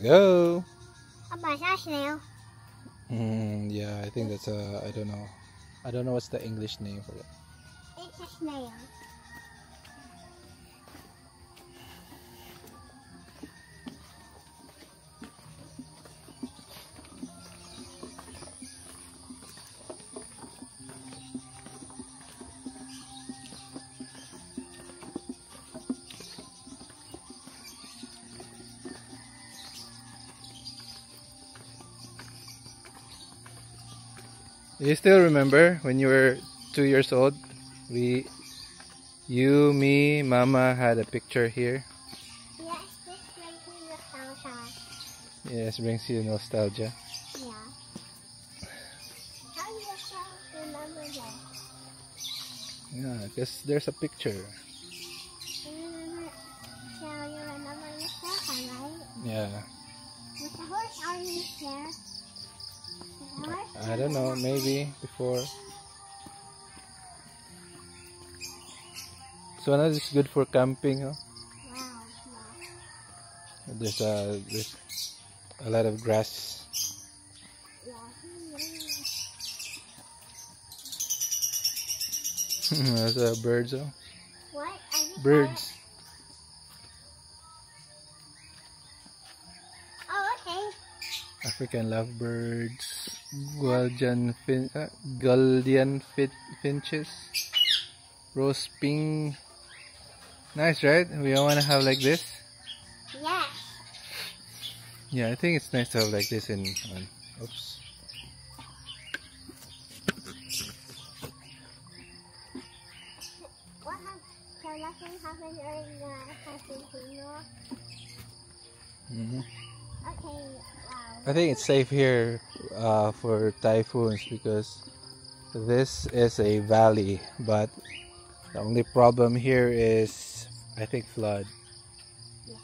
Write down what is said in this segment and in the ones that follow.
Go. About that snail. Yeah, I think that's a. I don't know. I don't know what's the English name for it. It's a snail. You still remember when you were 2 years old? You, me, Mama had a picture here. Yes, this brings me nostalgia. Yes, brings you nostalgia. Yeah. How do you remember that? Yeah, because there's a picture. You remember, so you remember nostalgia, right? Yeah. Was the horse already there? I don't know, maybe before. So now this is good for camping, huh? Wow. There's a lot of grass. Yeah. There's birds, huh? What? Birds. Oh, okay. African lovebirds. Guardian finches. Rose pink. Nice, right? We all want to have like this. Yes. Yeah, I think it's nice to have like this in. Oops. What happened? So nothing happened during the Happy funeral? Okay, wow. I think it's safe here for typhoons because this is a valley, but the only problem here is, I think, flood. Yeah.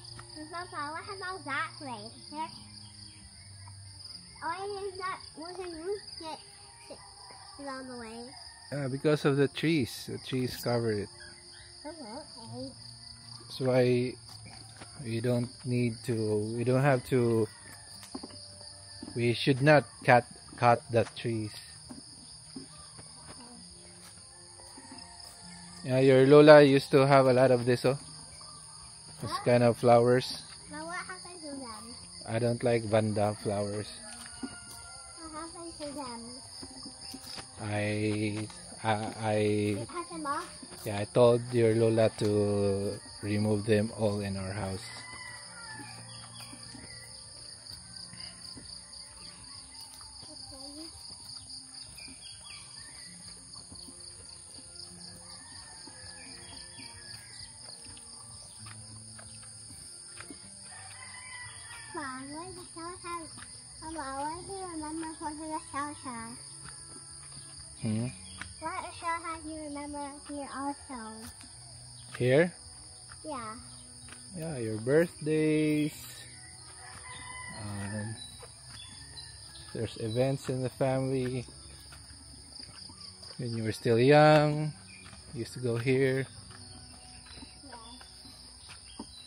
Papa, what about that place? Why is that wooden roof get blown away? Because of the trees. The trees cover it. Oh, okay. That's why we don't have to, we should not cut the trees. Yeah, your Lola used to have a lot of this, oh. This kind of flowers. Now what happened to them? I don't like Vanda flowers. What happened to them? I You cut them off? Yeah, I told your Lola to remove them all in our house. Okay. Mom, what the hell have... Mama, what do you remember for the nostalgia? What show have you remember here also? Here? Yeah. Yeah, your birthdays. There's events in the family. When you were still young, you used to go here. Yeah.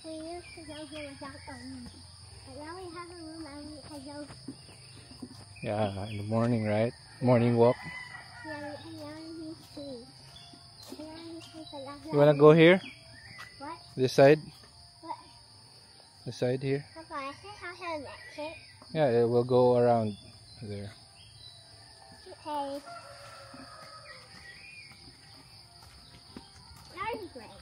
We used to go here without a room. But now we have a room and we can go... Yeah, in the morning, right? Morning walk. Yeah, we can see. You wanna go here? What? This side? What? The side here? Papa, I think I have that kit. Yeah, it will go around there. Okay. Garden break.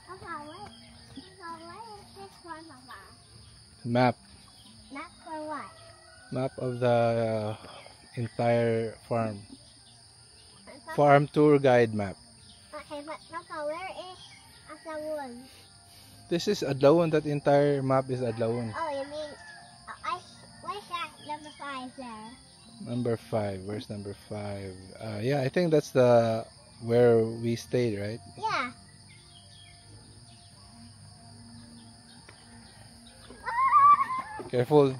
Papa, what is this one, Papa? Map. Not for what? Map of the entire farm. Papa, Farm tour guide map. okay, but Papa, where is Asawoon? This is Adlawan. That entire map is Adlawan. Oh, you mean, where's that number 5 there? Number 5. Where's number 5? Yeah, I think that's the where we stayed, right? Yeah. Careful.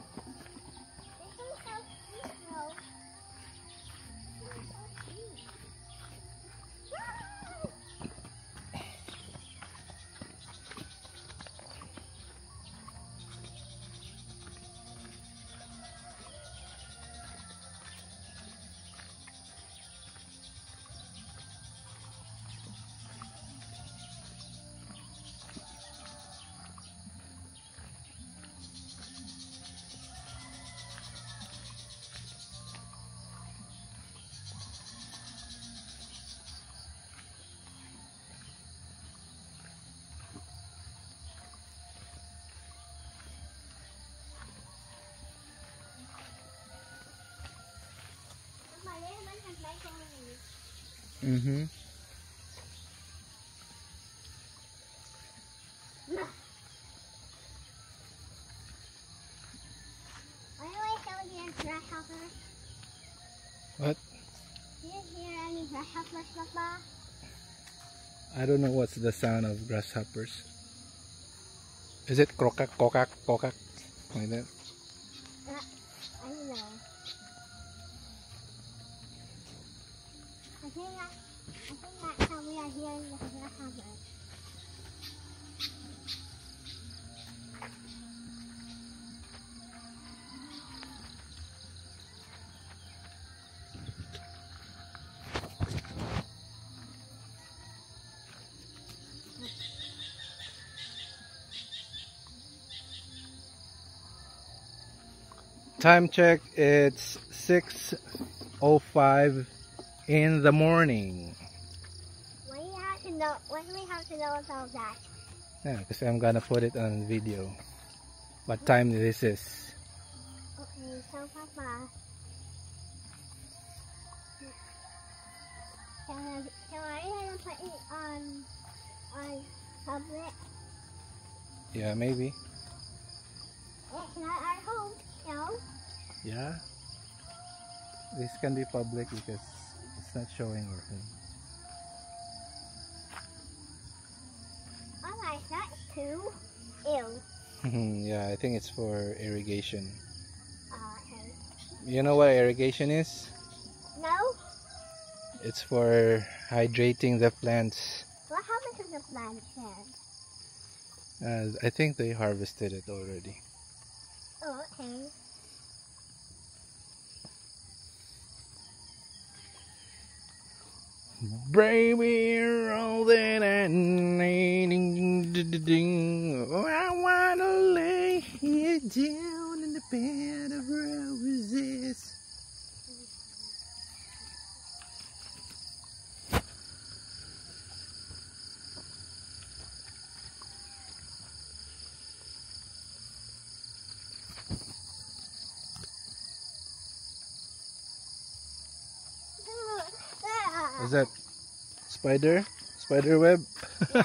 Mm-hmm. By the way, shall we hear grasshoppers? What? Do you hear any grasshoppers, Papa? I don't know what's the sound of grasshoppers. Is it krokak, kokak, kokak? Like that? I don't know. I think that's how we are hearing the grasshoppers. Time check, it's 6:05 in the morning. Why do we have to know? Why do we have to know about that? Yeah, because I'm gonna put it on video. What time this is. Okay, so Papa, so are you gonna put it on public? Yeah, maybe. It's not our home, no. Yeah. This can be public because it's not showing our home. Alright, that's too. Ew. Yeah, I think it's for irrigation. Okay. You know what irrigation is? No? It's for hydrating the plants. What happened to the plant then? I think they harvested it already. Oh, okay. Baby, all that I need. Oh, I wanna lay here down in the bed of roses. Is that spider? Spider web? Yeah.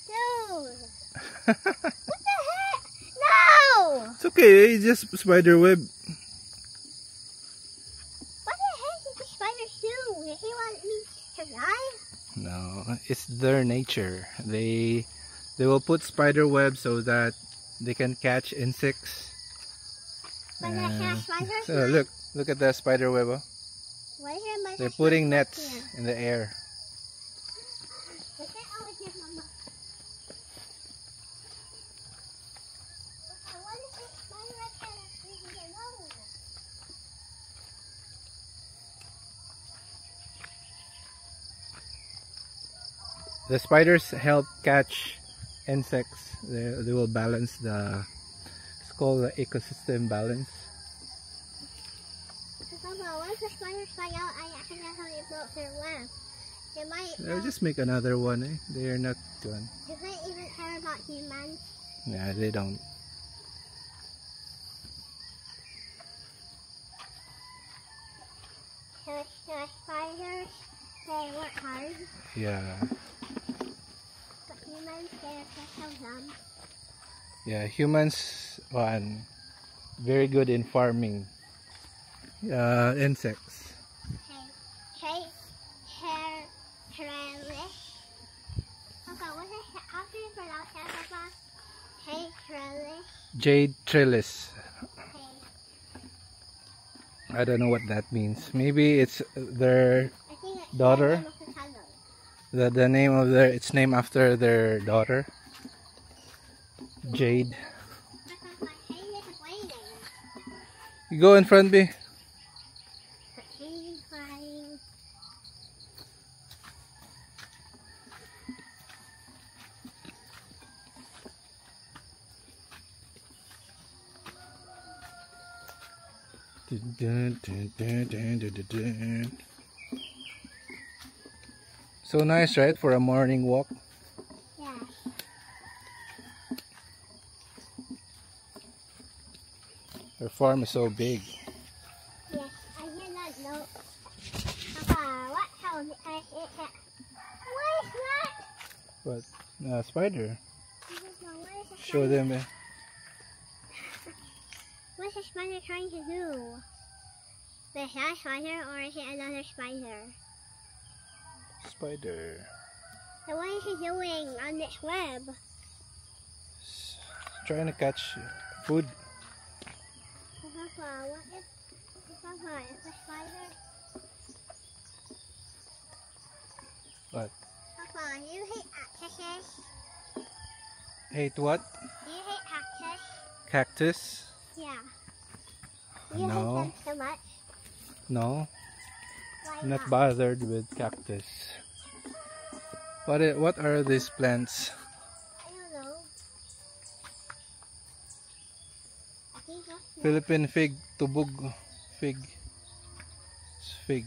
Dude. What the heck? No! It's okay, it's just spider web. What the heck did the spider do? Did he want me to survive? No, it's their nature. They will put spider web so that they can catch insects. But they have spiders So now? look at that spider web. Oh. Why is there They're spiders putting back nets here? in the air. Is it over here, Mama? Okay, what is this spider right there that's leaving it alone? The spiders help catch insects. They will balance it's called the ecosystem balance. Mama, once the spiders fly out, I accidentally broke their web. They might, Just make another one. Eh? They are not gone. do they even care about humans? Yeah, they don't. The spiders, they work hard, Yeah, but humans, they're so dumb. yeah. Humans, very good in farming insects. Trellis. Papa, what is it? How do you pronounce that, Papa? Trellis. Jade trellis. Hey. I don't know what that means. Maybe it's their I think it's daughter. The name of it's named after their daughter. Jade. Papa, hey, it's raining. You go in front, B. It's flying. So nice, right, for a morning walk? Yeah. Her farm is so big. Yes, I did not know. Papa, what sound because it has. What is that? What? Spider. I don't know. What is the Show spider? them. What's the spider trying to do? Is that a spider or is it another spider? Spider. So what is he doing on this web? Trying to catch food. Papa, what is Papa? Is the spider? What? Papa, do you hate cactuses? Hate what? Do you hate cactus? Cactus? Yeah. Do you No. hate them so much? No. Why I'm not bothered with cactus. What are these plants? I don't know. I think that's Philippine fig, tubog fig. It's fig.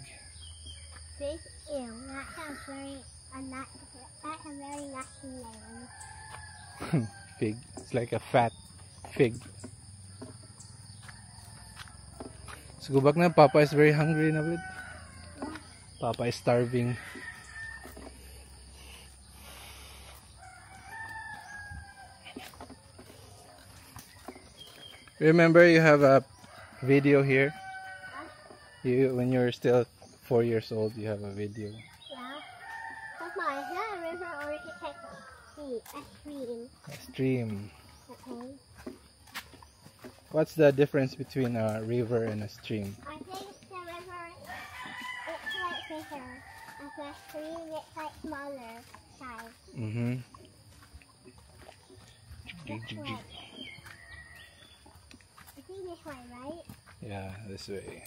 big. Ew, that sounds very unnatural. That's a very nasty name. Fig. It's like a fat fig. Let's go back na. Papa is very hungry na bit. Papa is starving. Remember, you have a video here. When you're still 4 years old, you have a video. Yeah. Papa, is that a river or is it like a stream? A stream. Okay. What's the difference between a river and a stream? I think the river, it's like bigger. And the stream, it's like smaller size. Mm-hmm. This way. I think this way, right? Yeah, this way.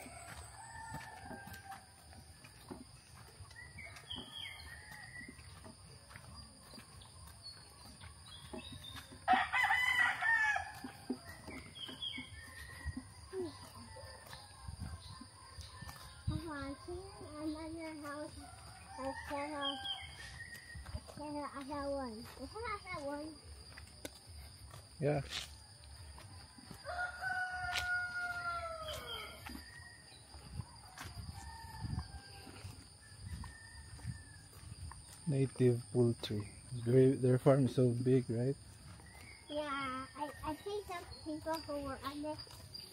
Papa, see another house. Instead of other one. Is that other one? Yeah. Native poultry. Their farm is so big, right? Yeah, I think some people who work on this,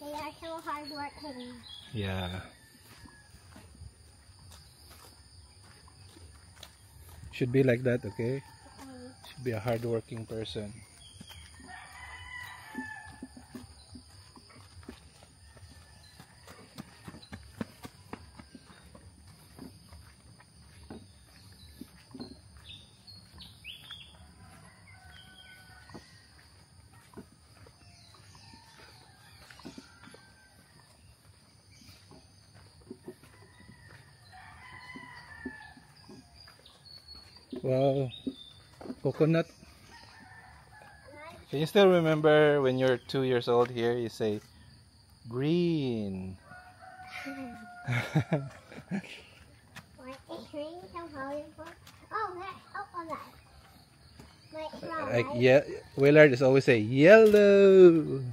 they are so hardworking. Yeah. Should be like that, okay? Should be a hardworking person. Wow, coconut. Can you still remember when you're 2 years old here, you say green? What is green so colorful? Oh, that. Like brown, Like, right? yeah, Willard is always say yellow,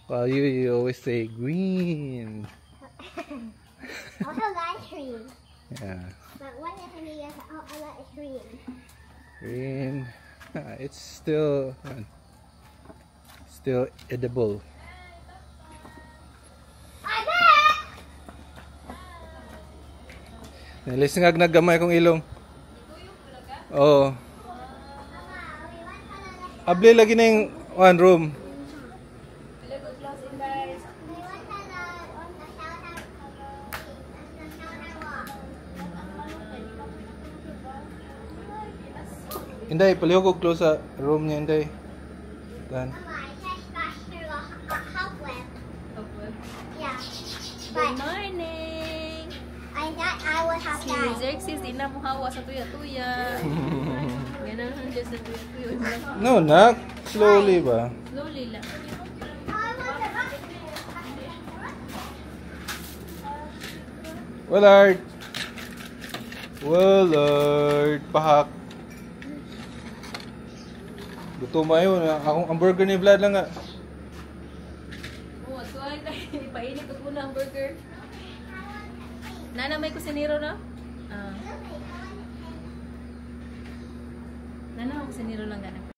while you always say green. Also, that's green. Yeah, But what if we use that is green? green. It's still edible. I bet! Nalisingag na gamay kong ilong. Oh, abli lagi na yung one room. Inday, palihog og close sa room niya, Inday. Dan. Yeah. Good But morning! I thought I would have Si that. Xerxes, di na mo hawa sa tuya-tuya. Ganahan dyan sa tuya-tuya. No, nak. Slowly ba? Slowly lang. Willard. Willard. Pahak. Gutom ayo na. Akong ang burger ni Vlad lang nga. Oh, tuwan tayo. Ipainit ko muna ang burger. Nana, may kusinero na? Nanaw ako sa niro lang ganang